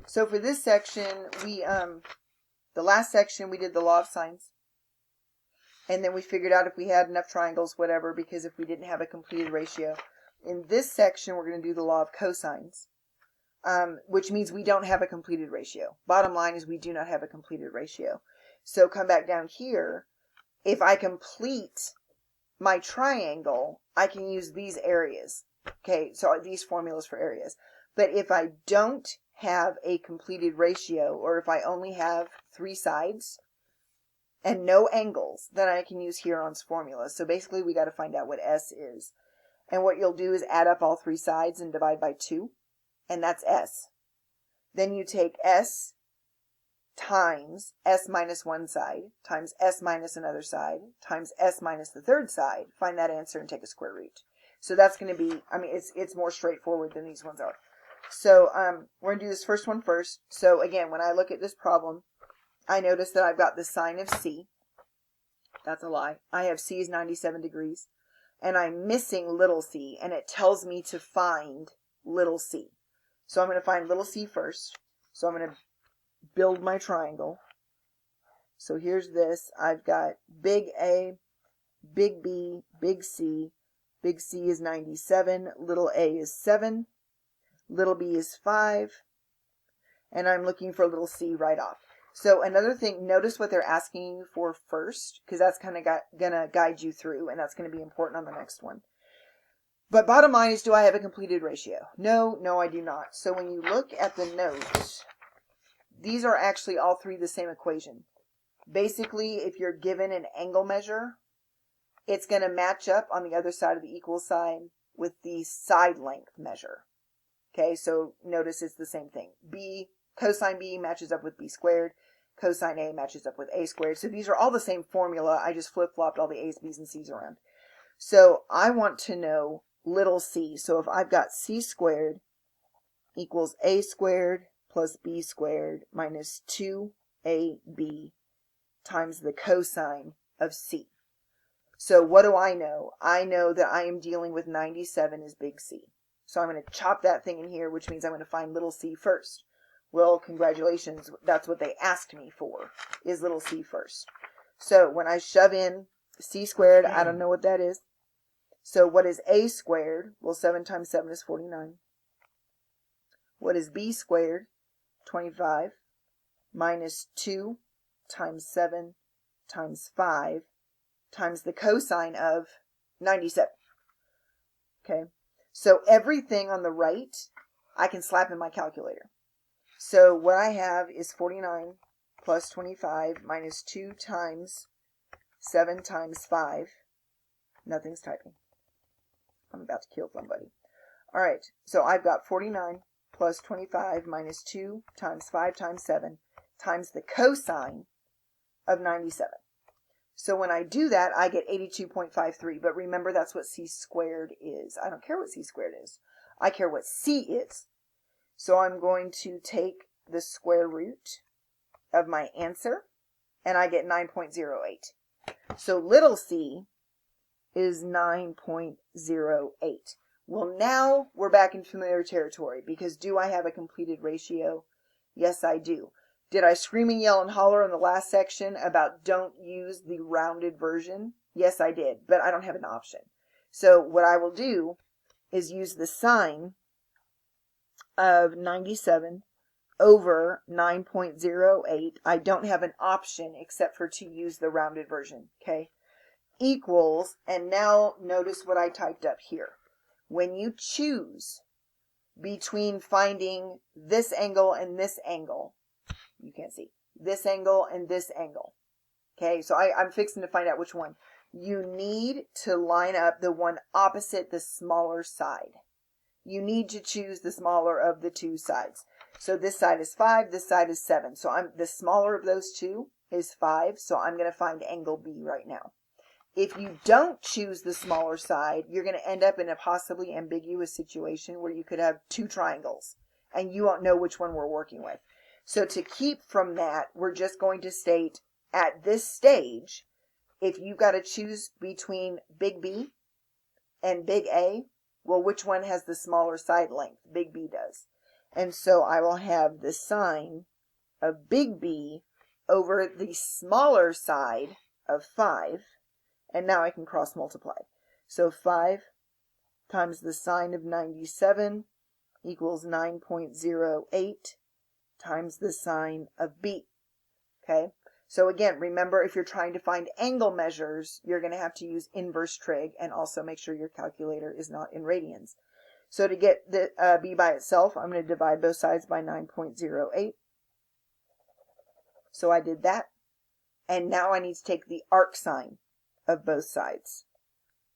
So for this section, the last section we did the law of sines. And then we figured out if we had enough triangles, whatever, because if we didn't have a completed ratio. In this section, we're going to do the law of cosines, which means we don't have a completed ratio. Bottom line is we do not have a completed ratio. So come back down here. If I complete my triangle, I can use these areas. Okay, so these formulas for areas. But if I don't have a completed ratio, or if I only have 3 sides and no angles, then I can use Hurons' formula. So basically we got to find out what S is. And what you'll do is add up all 3 sides and divide by 2, and that's S. Then you take S times S minus one side, times S minus another side, times S minus the third side, find that answer and take a square root. So that's going to be, I mean, it's more straightforward than these ones are. So we're going to do this first one first. So again, when I look at this problem, I notice that I've got the sine of C. That's a lie. I have C is 97 degrees. And I'm missing little c, and it tells me to find little c. So I'm going to find little c first. So I'm going to build my triangle. So here's this. I've got big A, big B, big C. Big C is 97, little a is 7, little b is 5, and I'm looking for little c right off. So another thing, notice what they're asking you for first, because that's kind of going to guide you through, and that's going to be important on the next one. But bottom line is, do I have a completed ratio? No, I do not. So when you look at the notes, these are actually all 3 the same equation. Basically, if you're given an angle measure, it's going to match up on the other side of the equal sign with the side length measure. Okay, so notice it's the same thing. Cosine B matches up with B squared. Cosine A matches up with A squared. So these are all the same formula. I just flip-flopped all the A's, B's, and C's around. So I want to know little c. So if I've got c squared equals A squared plus B squared minus 2AB times the cosine of C. So what do I know? I know that I am dealing with 97 as big C. So I'm going to chop that thing in here, which means I'm going to find little c first. Well, congratulations. That's what they asked me for, is little c first. So when I shove in c squared, I don't know what that is. So what is a squared? Well, 7 times 7 is 49. What is b squared? 25 minus 2 times 7 times 5 times the cosine of 97. Okay, so everything on the right, I can slap in my calculator. So what I have is 49 plus 25 minus 2 times 7 times 5. Nothing's typing. I'm about to kill somebody. All right, so I've got 49 plus 25 minus 2 times 5 times 7 times the cosine of 97. So when I do that, I get 82.53. But remember, that's what c squared is. I don't care what c squared is. I care what c is. So I'm going to take the square root of my answer, and I get 9.08. So little c is 9.08. Well, now we're back in familiar territory, because do I have a completed ratio? Yes, I do. Did I scream and yell and holler in the last section about don't use the rounded version? Yes, I did, but I don't have an option. So what I will do is use the sine of 97 over 9.08. I don't have an option except for to use the rounded version, okay? Equals, and now notice what I typed up here. When you choose between finding this angle and this angle, you can't see, this angle and this angle. Okay, so I'm fixing to find out which one. You need to line up the one opposite the smaller side. You need to choose the smaller of the 2 sides. So this side is 5, this side is 7. So the smaller of those 2 is 5, so I'm going to find angle B right now. If you don't choose the smaller side, you're going to end up in a possibly ambiguous situation where you could have 2 triangles, and you won't know which one we're working with. So to keep from that, we're just going to state at this stage, if you've got to choose between big B and big A, well, which one has the smaller side length? Big B does. And so I will have the sine of big B over the smaller side of 5. And now I can cross multiply. So 5 times the sine of 97 equals 9.08 times the sine of B. Okay? So again, remember, if you're trying to find angle measures, you're going to have to use inverse trig, and also make sure your calculator is not in radians. So to get the B by itself, I'm going to divide both sides by 9.08. So I did that. And now I need to take the arc sine of both sides.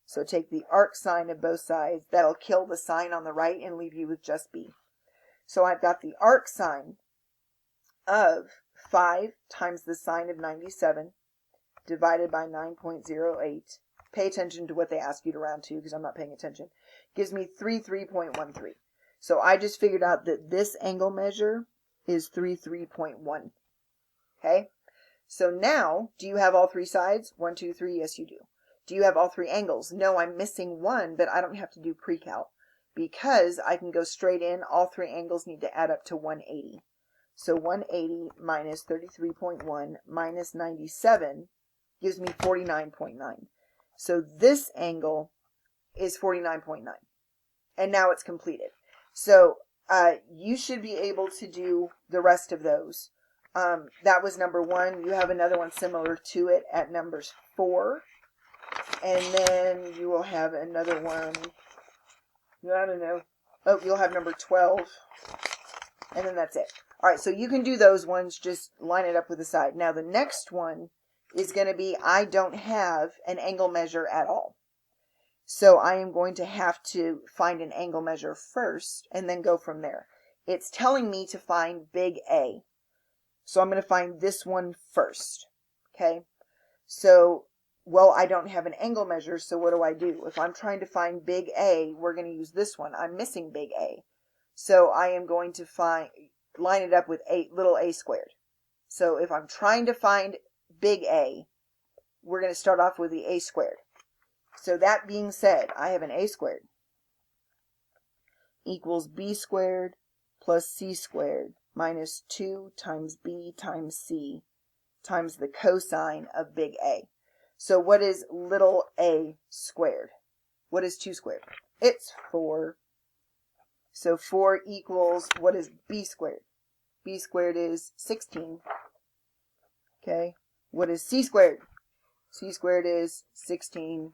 So take the arc sine of both sides. That'll kill the sine on the right and leave you with just B. So I've got the arc sine of 5 times the sine of 97 divided by 9.08. Pay attention to what they ask you to round to, because I'm not paying attention. Gives me 33.13. So I just figured out that this angle measure is 33.1. Okay? So now, do you have all three sides? 1, 2, 3. Yes, you do. Do you have all three angles? No, I'm missing one, but I don't have to do PreCal, because I can go straight in. All three angles need to add up to 180. So 180 minus 33.1 minus 97 gives me 49.9. So this angle is 49.9. And now it's completed. So you should be able to do the rest of those. That was number 1. You have another one similar to it at numbers 4. And then you will have another one, I don't know. Oh, you'll have number 12. And then that's it. All right, so you can do those ones, just line it up with the side. Now the next one is going to be, I don't have an angle measure at all. So I am going to have to find an angle measure first and then go from there. It's telling me to find big A. So I'm going to find this one first. Okay? So, well, I don't have an angle measure, so what do? If I'm trying to find big A, we're going to use this one. I'm missing big A. So I am going to line it up with little a squared. So if I'm trying to find big A, we're going to start off with the a squared. So that being said, I have an a squared equals b squared plus c squared minus 2 times b times c times the cosine of big A. So what is little a squared? What is 2 squared? It's 4. So 4 equals, what is b squared? B squared is 16. Okay. What is c squared? C squared is 16.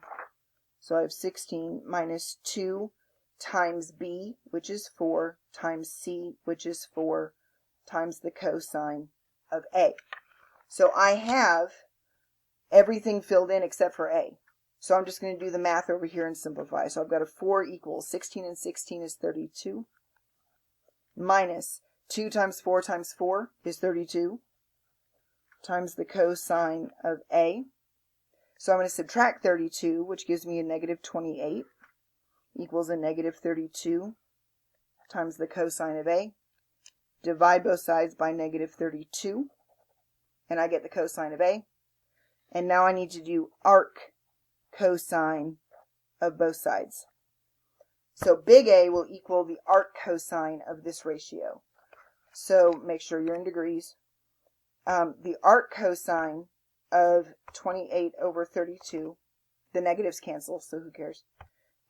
So I have 16 minus 2 times b, which is 4, times c, which is 4, times the cosine of A. So I have everything filled in except for A. So I'm just going to do the math over here and simplify. So I've got a 4 equals 16 and 16 is 32. Minus 2 times 4 is 32. Times the cosine of A. So I'm going to subtract 32, which gives me a negative 28, equals a negative 32 times the cosine of A. Divide both sides by negative 32, and I get the cosine of A. And now I need to do arc cosine of both sides. So big A will equal the arc cosine of this ratio. So make sure you're in degrees. The arc cosine of 28 over 32, the negatives cancel, so who cares,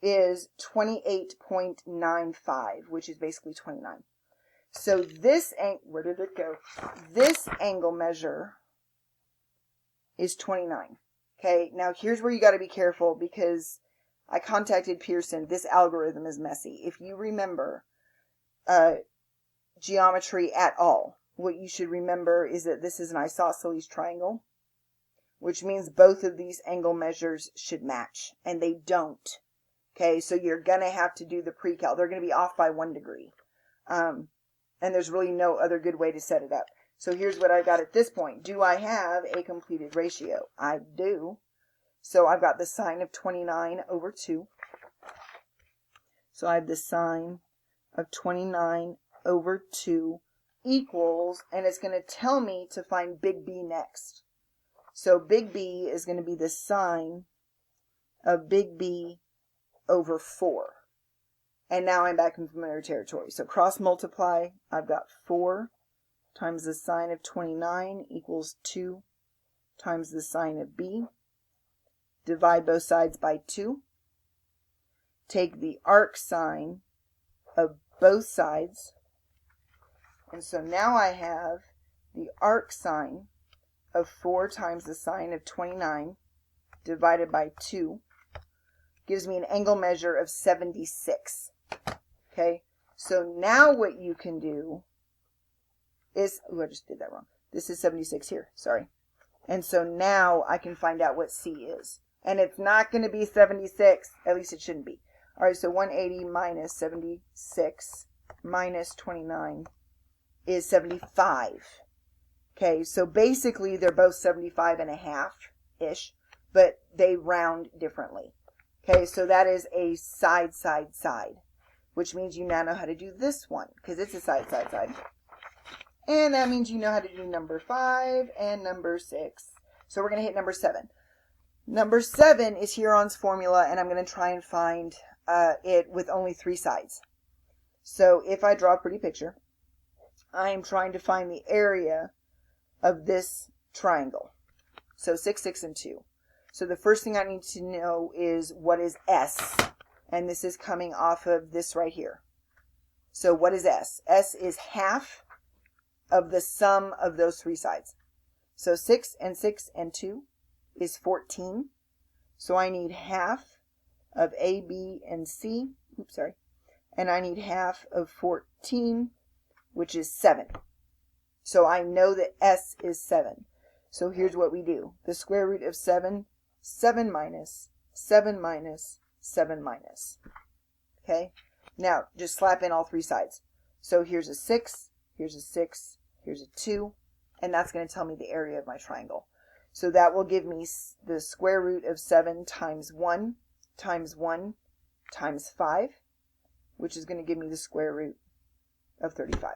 is 28.95, which is basically 29. So this where did it go? This angle measure is 29. Okay, now here's where you got to be careful, because I contacted Pearson. This algorithm is messy. If you remember geometry at all, what you should remember is that this is an isosceles triangle, which means both of these angle measures should match, and they don't. Okay, so you're going to have to do the PreCal. They're going to be off by 1 degree. And there's really no other good way to set it up. So here's what I've got at this point. Do I have a completed ratio? I do. So I've got the sine of 29 over 2. So I have the sine of 29 over 2 equals, and it's going to tell me to find big B next. So big B is going to be the sine of big B over 4. And now I'm back in familiar territory. So cross multiply, I've got 4 times the sine of 29 equals 2 times the sine of b. Divide both sides by 2. Take the arc sine of both sides. And so now I have the arc sine of 4 times the sine of 29 divided by 2 gives me an angle measure of 76. Okay, so now what you can do is, oh, I just did that wrong. This is 76 here, sorry. And so now I can find out what C is. And it's not going to be 76, at least it shouldn't be. All right, so 180 minus 76 minus 29 is 75. Okay, so basically they're both 75.5-ish, but they round differently. Okay, so that is a side, side, side, which means you now know how to do this one, because it's a side, side, side. And that means you know how to do number 5 and number 6. So we're going to hit number 7. Number 7 is Huron's formula, and I'm going to try and find it with only 3 sides. So if I draw a pretty picture, I am trying to find the area of this triangle. So 6, 6, and 2. So the first thing I need to know is what is S, and this is coming off of this right here. So what is S? S is half of the sum of those 3 sides. So 6 and 6 and 2 is 14. So I need half of A, B, and C. Oops, sorry. And I need half of 14, which is 7. So I know that S is 7. So here's what we do. The square root of 7, 7 minus, 7 minus, 7 minus. Okay? Now, just slap in all 3 sides. So here's a 6, here's a 6, here's a 2, and that's going to tell me the area of my triangle. So that will give me the square root of 7 times 1 times 1 times 5, which is going to give me the square root of 35.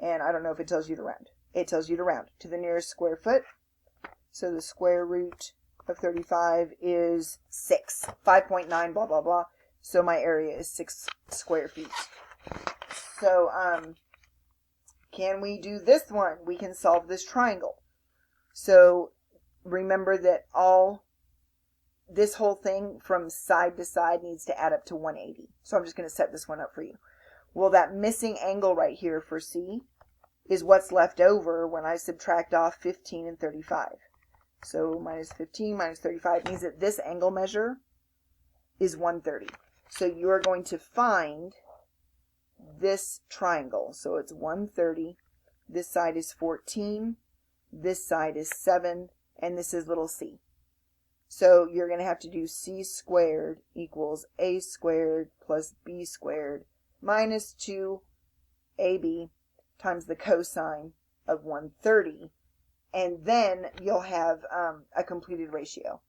And I don't know if it tells you to round. It tells you to round to the nearest square foot. So the square root of 35 is 6. 5.9, blah, blah, blah. So my area is 6 square feet. So, can we do this one? We can solve this triangle. So remember that this whole thing from side to side needs to add up to 180. So I'm just going to set this one up for you. Well, that missing angle right here for C is what's left over when I subtract off 15 and 35. So minus 15 minus 35 means that this angle measure is 130. So you are going to find this triangle. So it's 130. This side is 14. This side is 7. And this is little c. So you're going to have to do c squared equals a squared plus b squared minus 2ab times the cosine of 130. And then you'll have a completed ratio.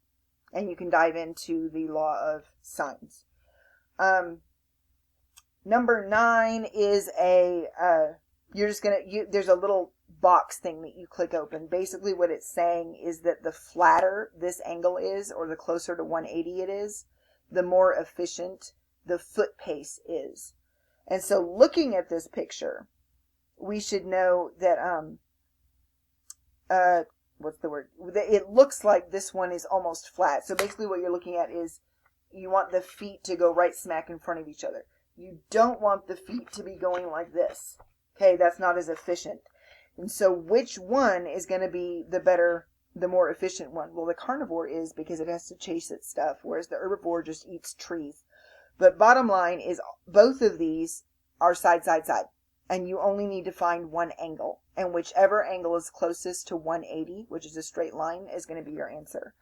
And you can dive into the law of sines. Number 9 is there's a little box thing that you click open. Basically what it's saying is that the flatter this angle is, or the closer to 180 it is, the more efficient the foot pace is. And so looking at this picture, we should know that, what's the word? It looks like this one is almost flat. So basically what you're looking at is you want the feet to go right smack in front of each other. You don't want the feet to be going like this. Okay, that's not as efficient. And so which one is going to be the more efficient one? Well, the carnivore is, because it has to chase its stuff, whereas the herbivore just eats trees. But bottom line is both of these are side, side, side. And you only need to find one angle. And whichever angle is closest to 180, which is a straight line, is going to be your answer.